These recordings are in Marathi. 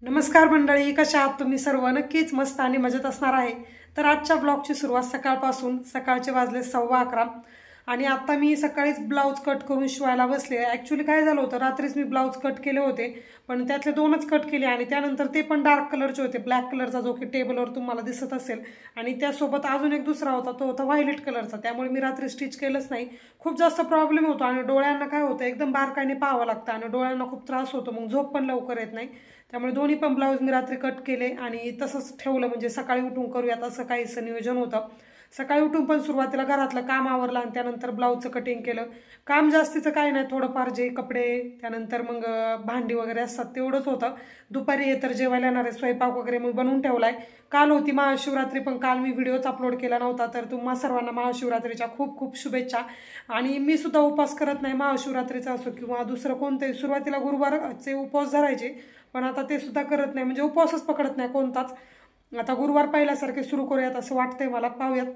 नमस्कार मंडळी, कशा आहात तुम्ही सर्व? नक्कीच मस्त आणि मजेत असणार आहे. तर आजच्या ब्लॉगची सुरुवात सकाळपासून, सकाळचे वाजले 11:15 आणि आता मी सकाळीच ब्लाऊज कट करून शिवायला बसले. ॲक्च्युली काय झालं होतं, रात्रीच मी ब्लाऊज कट केले होते, पण त्यातले 2च कट केले आणि त्यानंतर ते पण डार्क कलरचे होते, ब्लॅक कलरचा, जो की टेबलवर तुम्हाला दिसत असेल. आणि त्यासोबत अजून एक दुसरा होता, तो होता व्हायलेट कलरचा. त्यामुळे मी रात्री स्टिच केलंच नाही. खूप जास्त प्रॉब्लेम होतो आणि डोळ्यांना काय होतं, एकदम बारकाईने पाहावं लागतं आणि डोळ्यांना खूप त्रास होतो, मग झोप पण लवकर येत नाही. त्यामुळे दोन्ही पण ब्लाऊज मी रात्री कट केले आणि तसंच ठेवलं, म्हणजे सकाळी उठून करूयात असं काहीसं नियोजन होतं. सकाळी उठून पण सुरुवातीला घरातलं काम आवरलं आणि त्यानंतर ब्लाऊजचं कटिंग केलं. काम जास्तीचं काही नाही, थोडंफार जे कपडे, त्यानंतर मग भांडी वगैरे असतात तेवढंच होतं. दुपारी हे तर जेवायला येणार आहे, स्वयंपाक वगैरे मी बनवून ठेवलाय. काल होती महाशिवरात्री, पण काल मी व्हिडिओच अपलोड केला नव्हता, तर तुम्हा सर्वांना महाशिवरात्रीच्या खूप खूप शुभेच्छा. आणि मी सुद्धा उपवास करत नाही, महाशिवरात्रीचा असो किंवा दुसरं कोणतंही. सुरुवातीला गुरुवारचे उपवास धरायचे, पण आता ते सुद्धा करत नाही, म्हणजे उपवासच पकडत नाही कोणताच. आता गुरुवार पहिल्यासारखे सुरू करूयात असं वाटतंय मला, पाहूयात.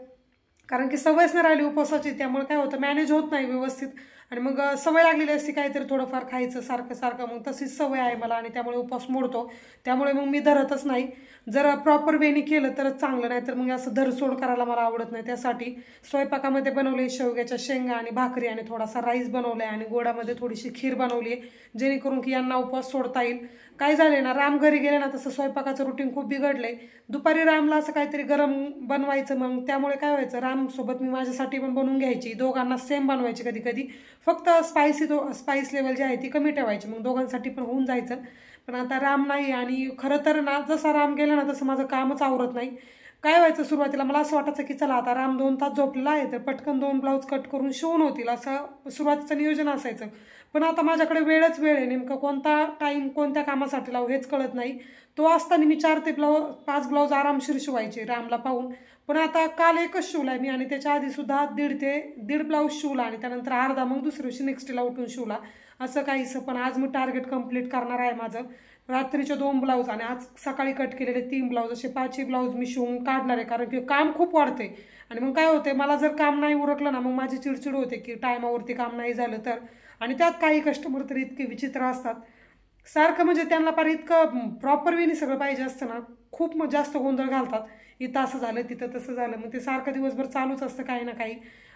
कारण की सवयच नाही राहिली उपवासाची, त्यामुळे काय होतं, मॅनेज होत नाही व्यवस्थित. आणि मग सवय लागलेली असते काहीतरी थोडंफार खायचं सारखं सारखं, मग तशीच सवय आहे मला आणि त्यामुळे उपवास मोडतो. त्यामुळे मग मी धरतच नाही. जर प्रॉपर वेनी केलं तरच चांगलं, नाही तर मग असं धरसोड करायला मला आवडत नाही. त्यासाठी स्वयंपाकामध्ये बनवले शेवग्याच्या शेंगा आणि भाकरी आणि थोडासा राईस बनवलाय आणि गोडामध्ये थोडीशी खीर बनवली आहे, जेणेकरून की यांना उपवास सोडता येईल. काय झाले ना, राम घरी गेले ना, तसं स्वयंपाकाचं रुटीन खूप बिघडलंय. दुपारी रामला असं काहीतरी गरम बनवायचं, मग त्यामुळे काय व्हायचं, रामसोबत मी माझ्यासाठी पण बनवून घ्यायची, दोघांना सेम बनवायची कधी कधी. फक्त स्पाइस लेवल जी आहे ती कमी ठेवायची, मग दोघांसाठी पण होऊन जायचं. पण आता राम नाही आणि खरं तर ना, जसा राम गेला ना तसं माझं कामच आवरत नाही. काय व्हायचं, सुरुवातीला मला असं वाटायचं की चला आता राम 2 तास झोपलेला आहे, तर पटकन 2 ब्लाऊज कट करून शिवून होतील, असं सुरुवातीचं नियोजन असायचं. पण आता माझ्याकडे वेळ आहे, नेमका कोणता टाईम कोणत्या कामासाठी लावू हेच कळत नाही. तो असताना मी 4 ते 5 ब्लाऊज आरामशीर शिवायचे रामला पाहून. पण आता काल एकच शिवलाय मी आणि त्याच्या आधी सुद्धा 1.5 ब्लाऊज शिवला आणि त्यानंतर अर्धा मग दुसऱ्या दिवशी नेक्स्ट डेला उठून शिवला, असं काहीसं. पण आज मी टार्गेट कंप्लीट करणार आहे माझं. रात्रीचे 2 ब्लाऊज आणि आज सकाळी कट केलेले 3 ब्लाऊज, असे 5ही ब्लाऊज मी शिवून काढणार आहे, कारण की काम खूप वाढते. आणि मग काय होते, मला जर काम नाही उरकलं ना, मग माझी चिडचिड होते की टायमावरती काम नाही झालं तर. आणि त्यात काही कस्टमर तर इतके विचित्र असतात, सारखं म्हणजे त्यांना फार इतकं प्रॉपर वेनी सगळं पाहिजे असतं ना, खूप जास्त गोंधळ घालतात. इथं असं झालं, तिथं तसं झालं, मग ते सारखं दिवसभर चालूच असतं काही ना काही.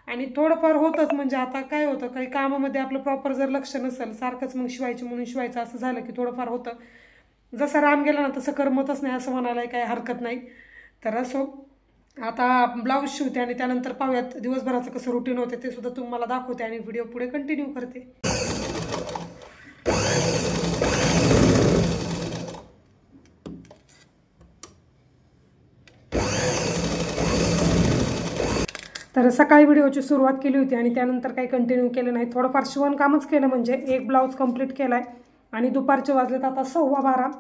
आणि थोडंफार होतंच, म्हणजे आता काय होतं, काही कामामध्ये आपलं प्रॉपर जर लक्ष नसेल, सारखंच मग शिवायचं म्हणून शिवायचं असं झालं की थोडंफार होतं. जसं राम गेला ना तसं करमतच नाही, असं म्हणायला काही हरकत नाही. तर असो, आता ब्लाऊज शिवते आणि त्यानंतर पाहूयात दिवसभराचं कसं रुटीन होते, ते सुद्धा तुम्हाला दाखवते आणि व्हिडिओ पुढे कंटिन्यू करते. तर सकाळी व्हिडिओची सुरुवात केली होती आणि त्यानंतर काही कंटिन्यू केलं नाही, थोडंफार शिवणकामच केलं, म्हणजे एक ब्लाऊज कंप्लीट केलाय. आणि दुपारचे वाजलेत आता 12:15.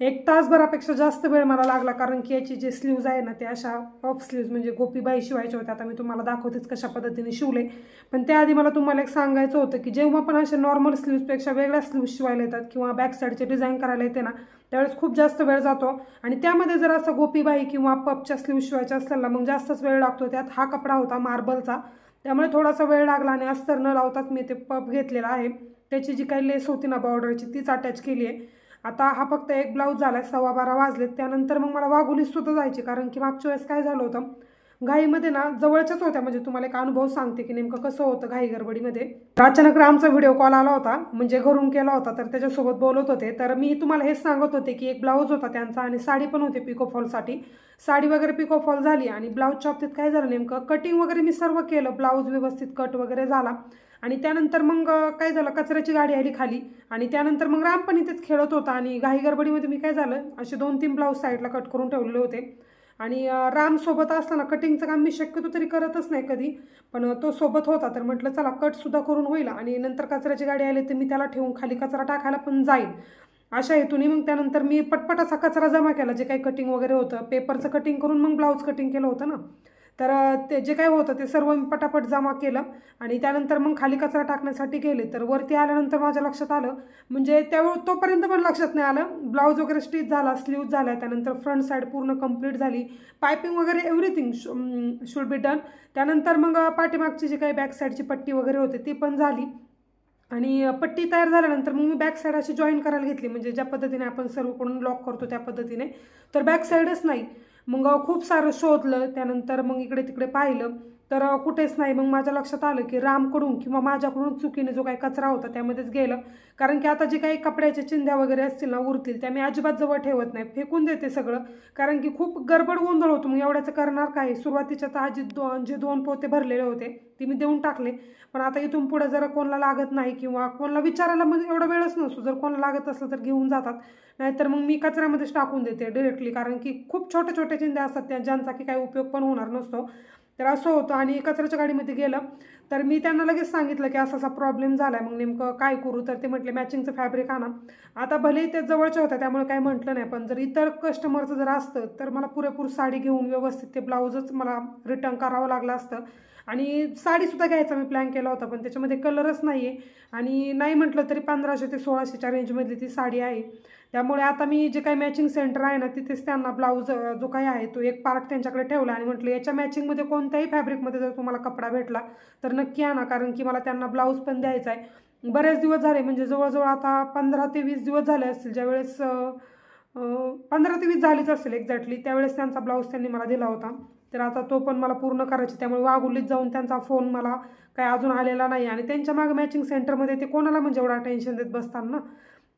1 तासभरापेक्षा जास्त वेळ मला लागला, कारण की याची जे स्लीव्ज आहे ना, ते अशा पफ स्लीव्ज म्हणजे गोपीबाई शिवायच्या होत्या. आता मी तुम्हाला दाखवतेच कशा पद्धतीने शिवले. पण त्याआधी मला तुम्हाला एक सांगायचं होतं की जेव्हा पण अशा नॉर्मल स्लीव्जपेक्षा वेगळ्या स्लीव्ज शिवायला येतात किंवा बॅक साईडचे डिझाईन करायला येते ना, त्यावेळेस खूप जास्त वेळ जातो. आणि त्यामध्ये जर असं गोपीबाई किंवा पफच्या स्लीव्ज शिवायच्या असतील ना, मग जास्तच वेळ लागतो. त्यात हा कपडा होता मार्बलचा, त्यामुळे थोडासा वेळ लागला. आणि अस्तर न लावताच मी ते पफ घेतलेला आहे, त्याची जी काही लेस होती ना बॉर्डरची, तीच अटॅच केली आहे. आता हा फक्त एक ब्लाऊज झाला आहे, 12:15 वाजलेत. त्यानंतर मग मला वाघोलीत सुद्धा जायची, कारण की मागच्या वेळेस काय झालं होतं, घाईमध्ये ना, जवळच्याच होत्या, म्हणजे तुम्हाला एक अनुभव सांगते की नेमकं कसं होतं घाई गडबडीमध्ये. अचानक रामचा व्हिडिओ कॉल आला होता, म्हणजे घरून केला होता, तर त्याच्यासोबत बोलत होते. तर मी तुम्हाला हेच सांगत होते की एक ब्लाऊज होता त्यांचा आणि साडी पण होती पिकोफॉलसाठी. साडी वगैरे पिकोफॉल झाली आणि ब्लाऊजच्या बाबतीत काय झालं, नेमकं कटिंग वगैरे मी सर्व केलं, ब्लाऊज व्यवस्थित कट वगैरे झाला. आणि त्यानंतर मग काय झालं, कचऱ्याची गाडी आली खाली आणि त्यानंतर मग राम पण इथेच खेळत होता. आणि घाई गडबडीमध्ये मी काय झालं, असे 2-3 ब्लाऊज साईडला कट करून ठेवलेले होते. आणि राम सोबत असताना कटिंगचं काम मी शक्यतो तरी करतच नाही कधी, पण तो सोबत होता तर म्हटलं चला कटसुद्धा करून होईल. आणि नंतर कचऱ्याची गाडी आली तर मी त्याला ठेवून खाली कचरा टाकायला पण जाईल, अशा हेतूने मग त्यानंतर मी पटपट असा कचरा जमा केला, जे काही कटिंग वगैरे होतं. पेपरचं कटिंग करून मग ब्लाऊज कटिंग केलं होतं ना, तर ते जे काय होतं ते सर्व मी पटापट जमा केलं. आणि त्यानंतर मग खाली कचरा टाकण्यासाठी गेले, तर वरती आल्यानंतर माझ्या लक्षात आलं, म्हणजे तोपर्यंत पण लक्षात नाही आलं, ब्लाऊज वगैरे स्टिच झाला, स्लीव्ज झाल्या, त्यानंतर फ्रंट साईड पूर्ण कंप्लीट झाली, पायपिंग वगैरे एव्हरीथिंग शुड बी डन. त्यानंतर मग पाठीमागची जी काही बॅक साईडची पट्टी वगैरे होते ती पण झाली. आणि पट्टी तयार झाल्यानंतर मग मी बॅक साईड अशी जॉईन करायला घेतली, म्हणजे ज्या पद्धतीने आपण सर्वकडून लॉक करतो त्या पद्धतीने. तर बॅक साईडच नाही. मग खूप सारं शोधलं, त्यानंतर मग इकडे तिकडे पाहिलं तर कुठेच नाही. मग माझ्या लक्षात आलं की रामकडून किंवा माझ्याकडून चुकीने जो काही कचरा होता त्यामध्येच गेलं. कारण की आता जे काही कपड्याच्या चिंध्या वगैरे असतील ना उरतील त्या मी अजिबात जवळ ठेवत नाही, फेकून देते सगळं. कारण की खूप गडबड गोंधळ होतो. मग एवढ्याचं करणार काय. सुरुवातीच्या तर आजी जे 2 पोते भरलेले होते ते मी देऊन टाकले. पण आता इथून पुढे जर कोणाला लागत नाही किंवा कोणाला विचारायला म्हणजे एवढा वेळच नसतो, जर कोणाला लागत असलं तर घेऊन जातात, नाहीतर मग मी कचऱ्यामध्येच टाकून देते डायरेक्टली. कारण की खूप छोट्या छोट्या चिंध्या असतात त्या ज्यांचा की काही उपयोग पण होणार नसतो. तर असं होतं. आणि कचऱ्याच्या गाडीमध्ये गेलं तर मी त्यांना लगेच सांगितलं की असा असा प्रॉब्लेम झाला आहे, मग नेमकं काय करू. तर ते म्हटले मॅचिंगचं फॅब्रिक आणा. आता भलेही ते जवळच्या होत्या त्यामुळे काही म्हटलं नाही, पण जर इतर कस्टमरचं जर असतं तर मला पुरेपूर साडी घेऊन व्यवस्थित ते ब्लाऊजच मला रिटर्न करावं लागलं असतं. आणि साडीसुद्धा घ्यायचा मी प्लॅन केला होता, पण त्याच्यामध्ये कलरच नाही आहे. आणि नाही म्हटलं तरी 1500 ते 1600च्या रेंजमधली ती साडी आहे. त्यामुळे आता मी जे काही मॅचिंग सेंटर आहे ना तिथेच त्यांना ब्लाऊज जो काही आहे तो एक पार्ट त्यांच्याकडे ठेवला आणि म्हटलं याच्या मॅचिंगमध्ये कोणत्याही फॅब्रिकमध्ये जर तुम्हाला कपडा भेटला तर नक्की आणा. कारण की मला त्यांना ब्लाऊज पण द्यायचा आहे. बरेच दिवस झाले, म्हणजे जवळजवळ आता 15 ते 20 दिवस झाले असतील, ज्यावेळेस 15 ते 20 झालीच असेल एक्झॅक्टली, त्यावेळेस त्यांचा ब्लाऊज त्यांनी मला दिला होता. तर आता तो पण मला पूर्ण करायचा. त्यामुळे वाघुलीत जाऊन त्यांचा फोन मला काय अजून आलेला नाही. आणि त्यांच्या मागे मॅचिंग सेंटरमध्ये ते कोणाला म्हणजे एवढा टेन्शन देत बसतात ना.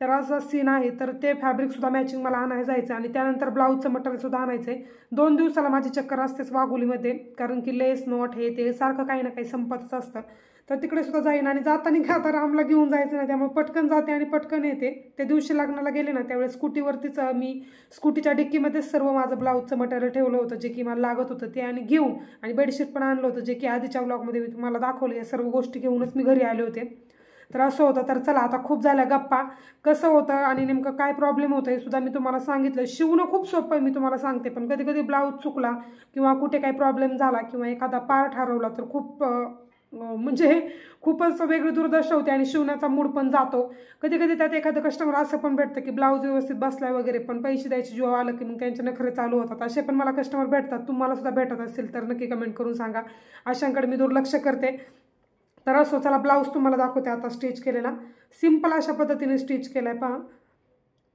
तर असं सीन आहे. तर ते फॅब्रिकसुद्धा मॅचिंग मला आणायला जायचं आणि त्यानंतर ब्लाऊजचं मटेरियलसुद्धा आणायचं आहे. 2 दिवसाला माझी चक्कर असतेच वाघुलीमध्ये, कारण की लेस नॉट हे ते सारखं काही ना काही संपतच असतं. तर तिकडे सुद्धा जाईन. आणि जाताना का आता रामला घेऊन जायचं नाही, त्यामुळे पटकन जाते आणि पटकन येते. त्या दिवशी लग्नाला गेले ना त्यावेळेस स्कूटीवरतीच मी स्कूटीच्या डिक्कीमध्येच सर्व माझं ब्लाऊजचं मटेरियल ठेवलं होतं जे की मला लागत होतं ते, आणि घेऊन आणि बेडशीट पण आणलं होतं जे की आधीच्या ब्लॉगमध्ये मी तुम्हाला दाखवलं. या सर्व गोष्टी घेऊनच मी घरी आले होते. तर असं होतं. तर चला आता खूप झाल्या गप्पा. कसं होतं आणि नेमकं काय प्रॉब्लेम होतं हे सुद्धा मी तुम्हाला सांगितलं. शिवणं खूप सोपं आहे मी तुम्हाला सांगते, पण कधी कधी ब्लाऊज चुकला किंवा कुठे काही प्रॉब्लेम झाला किंवा एखादा पार्ट हरवला तर खूप म्हणजे खूपच वेगळी दुर्दशा होते आणि शिवण्याचा मूड पण जातो. कधी कधी त्यात एखादं कस्टमर असं पण भेटतं की ब्लाऊज व्यवस्थित बसलाय वगैरे, पण पैसे द्यायचे जेव्हा आलं की मग त्यांचे नखरे चालू होतात. असे पण मला कस्टमर भेटतात. तुम्हाला सुद्धा भेटत असतील तर नक्की कमेंट करून सांगा. अशांकडे मी दुर्लक्ष करते. तर असो, चला ब्लाऊज तुम्हाला दाखवते आता स्टिच केलेला. सिंपल अशा पद्धतीने स्टिच केलाय पहा.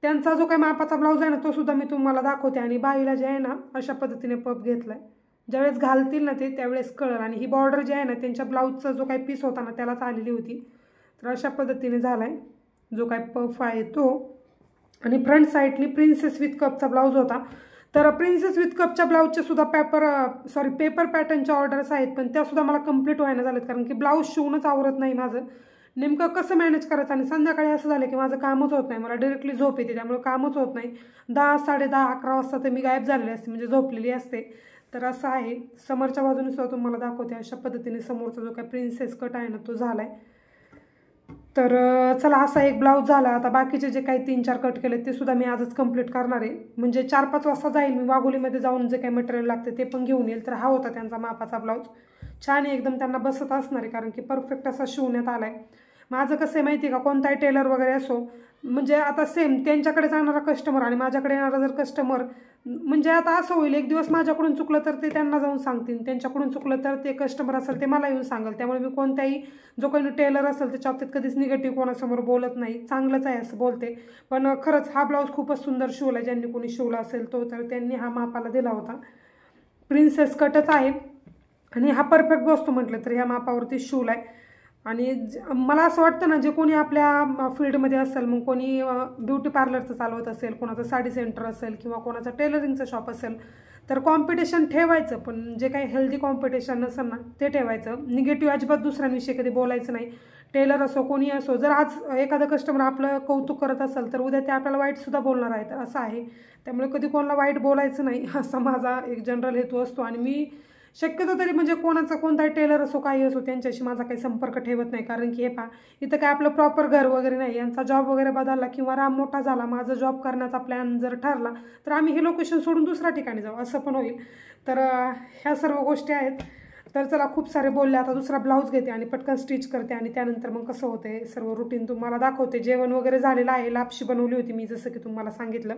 त्यांचा जो काही मापाचा ब्लाऊज आहे ना तो सुद्धा मी तुम्हाला दाखवते. आणि बाईला जे आहे ना अशा पद्धतीने पफ घेतलाय. ज्यावेळेस घालतील ना ते त्यावेळेस कळलं. आणि ही बॉर्डर जी आहे ना त्यांच्या ब्लाऊजचा जो काही पीस होता ना त्यालाच आलेली होती. तर अशा पद्धतीने झालाय जो काही पफ आहे तो. आणि फ्रंट साईडनी प्रिन्सेस विथ कपचा ब्लाऊज होता. तर प्रिन्सेस विथ कपच्या ब्लाऊजचे सुद्धा पेपर पॅटर्नच्या ऑर्डर्स आहेत, पण त्यासुद्धा मला कंप्लीट व्हायला झालेत. कारण की ब्लाऊज शिवणंच आवरत नाही माझं. नेमकं कसं मॅनेज करायचं. आणि संध्याकाळी असं झालं की माझं कामच होत नाही, मला डायरेक्टली झोप येते, त्यामुळे कामच होत नाही. 10, 10:30, 11 वाजता तर मी गायब झालेली असते, म्हणजे झोपलेली असते. तर असं आहे. समोरच्या बाजूने सुद्धा तुम्हाला दाखवते. अशा पद्धतीने समोरचा जो काही प्रिन्सेस कट आहे ना तो झालाय. तर चला असा एक ब्लाऊज झाला. आता बाकीचे जे काही 3-4 कट केले ते सुद्धा मी आजच कंप्लीट करणार आहे. म्हणजे 4-5 वाजता जाईल मी वाघोलीमध्ये जाऊन जे काही मटेरियल लागते ते पण घेऊन येईल. तर हा होता त्यांचा मापाचा ब्लाऊज. छान आहे एकदम, त्यांना बसत असणार आहे कारण की परफेक्ट असा शिवण्यात आला आहे. माझं कसं आहे माहिती आहे का, कोणताही टेलर वगैरे असो, म्हणजे आता सेम त्यांच्याकडे जाणारा कस्टमर आणि माझ्याकडे येणारा जर कस्टमर, म्हणजे आता असं होईल एक दिवस माझ्याकडून चुकलं तर ते त्यांना जाऊन सांगतील, त्यांच्याकडून चुकलं तर ते कस्टमर असेल ते मला येऊन सांगेल. त्यामुळे मी कोणत्याही जो कोणी टेलर असेल त्याच्या बाबतीत कधीच निगेटिव्ह कोणासमोर बोलत नाही, चांगलंच आहे असं बोलते. पण खरंच हा ब्लाऊज खूपच सुंदर शिवला. ज्यांनी कोणी शिवला असेल तो, तर त्यांनी हा मापाला दिला होता. प्रिन्सेस कटच आहे आणि हा परफेक्ट बसतो म्हटलं तर ह्या मापावरती शिवलाय. आणि मला असं वाटतं ना, जे कोणी आपल्या फील्डमध्ये असेल, मग कोणी ब्युटी पार्लरचं चालवत असेल, कोणाचं साडी सेंटर असेल किंवा कोणाचं टेलरिंगचं शॉप असेल, तर कॉम्पिटिशन ठेवायचं, पण जे काही हेल्दी कॉम्पिटिशन नसेल ना ते ठेवायचं. निगेटिव्ह अजिबात दुसऱ्यांविषयी कधी बोलायचं नाही. टेलर असो कोणी असो, जर आज एखादा कस्टमर आपलं कौतुक करत असेल तर उद्या ते आपल्याला वाईटसुद्धा बोलणार आहे. तर असं आहे. त्यामुळे कधी कोणाला वाईट बोलायचं नाही असा माझा एक जनरल हेतू असतो. आणि मी शक्यतो तरी म्हणजे कोणताही टेलर असो काही असो त्यांच्याशी माझा काही संपर्क ठेवत नाही. कारण की हे पहा, इथं काय आपलं प्रॉपर घर वगैरे नाही. यांचा जॉब वगैरे बदलला किंवा राम मोठा झाला, माझा जॉब करण्याचा प्लॅन जर ठरला तर आम्ही हे लोकेशन सोडून दुसऱ्या ठिकाणी जाऊ, असं पण होईल. तर ह्या सर्व गोष्टी आहेत. तर चला खूप सारे बोलले, आता दुसरा ब्लाऊज घेते आणि पटकन स्टिच करते आणि त्यानंतर मग कसं होते सर्व रुटीन तुम्हाला दाखवते. जेवण वगैरे झालेलं आहे. लापशी बनवली होती मी जसं की तुम्हाला सांगितलं.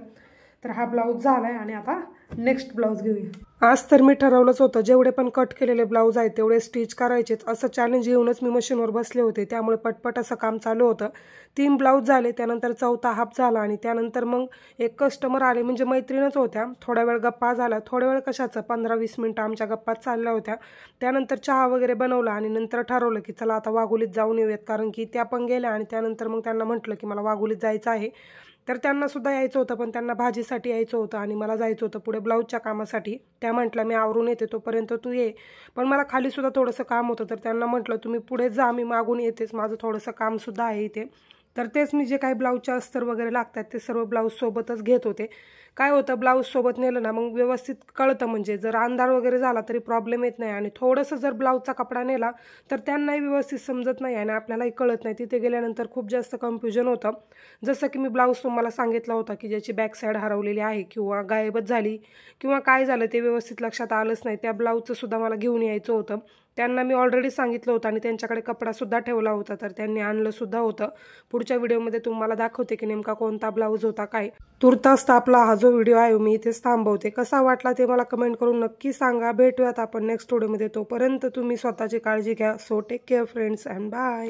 तर हा ब्लाऊज झालाय आणि आता नेक्स्ट ब्लाऊज घेऊया। आज तर मी ठरवलंच होतं जेवढे पण कट केलेले ब्लाऊज आहेत तेवढे स्टिच करायचेच असं चॅलेंज घेऊनच मी मशीनवर बसले होते। त्यामुळे पटपट असं काम चालू होतं। 3 ब्लाऊज झाले, त्यानंतर चौथा हाफ झाला आणि त्यानंतर मग एक कस्टमर आले, म्हणजे मैत्रीणच होत्या। थोडा वेळ गप्पा झाला, थोड्या वेळ कशाचं 15-20 मिनिटं आमच्या गप्पा चालल्या होत्या। त्यानंतर चहा वगैरे बनवला आणि नंतर ठरवलं की चला आता वाघोलीत जाऊन येऊयात, कारण की त्या पण गेल्या आणि त्यानंतर मग त्यांना म्हटलं की मला वाघोलीत जायचं आहे। तर त्यांना सुद्धा यायचं होतं, पण त्यांना भाजीसाठी यायचं होतं आणि मला जायचं होतं पुढे ब्लाऊजच्या कामासाठी। त्या म्हटल्या मी आवरून येते तोपर्यंत तू ये, पण मला खाली सुद्धा थोडंसं काम होतं। तर त्यांना म्हटलं तुम्ही पुढे जा, मी मागून येतेच, माझं थोडंसं काम सुद्धा आहे इथे। तर तेच मी जे काही ब्लाऊजचे अस्तर वगैरे लागतात ते सर्व ब्लाऊज सोबतच घेत होते। काय होतं ब्लाऊज सोबत नेलं ना मग व्यवस्थित कळतं, म्हणजे जर अंधार वगैरे झाला तरी प्रॉब्लेम येत नाही आणि थोडंसं जर ब्लाऊजचा कपडा नेला तर त्यांनाही व्यवस्थित समजत नाही आणि आपल्यालाही कळत नाही। तिथे गेल्यानंतर खूप जास्त कन्फ्युजन होतं। जसं की मी ब्लाऊज तुम्हाला सांगितला होता की ज्याची बॅक साईड हरवलेली आहे किंवा गायबच झाली किंवा काय झालं ते व्यवस्थित लक्षात आलंच नाही, त्या ब्लाऊजचं सुद्धा मला घेऊन यायचं होतं। त्यांना मी ऑलरेडी सांगितलं होतं आणि त्यांच्याकडे कपडा सुद्धा ठेवला होता, तर त्यांनी आणलं सुद्धा होतं। पुढच्या व्हिडिओमध्ये तुम्हाला दाखवते की नेमका कोणता ब्लाऊज होता काय। तुर्तास आपला हा जो व्हिडिओ आहे मी इथेच थांबवते। कसा वाटला ते मला कमेंट करून नक्की सांगा। भेटूयात आपण नेक्स्ट व्हिडिओमध्ये, तोपर्यंत तुम्ही स्वतःची काळजी घ्या। So take care friends and bye.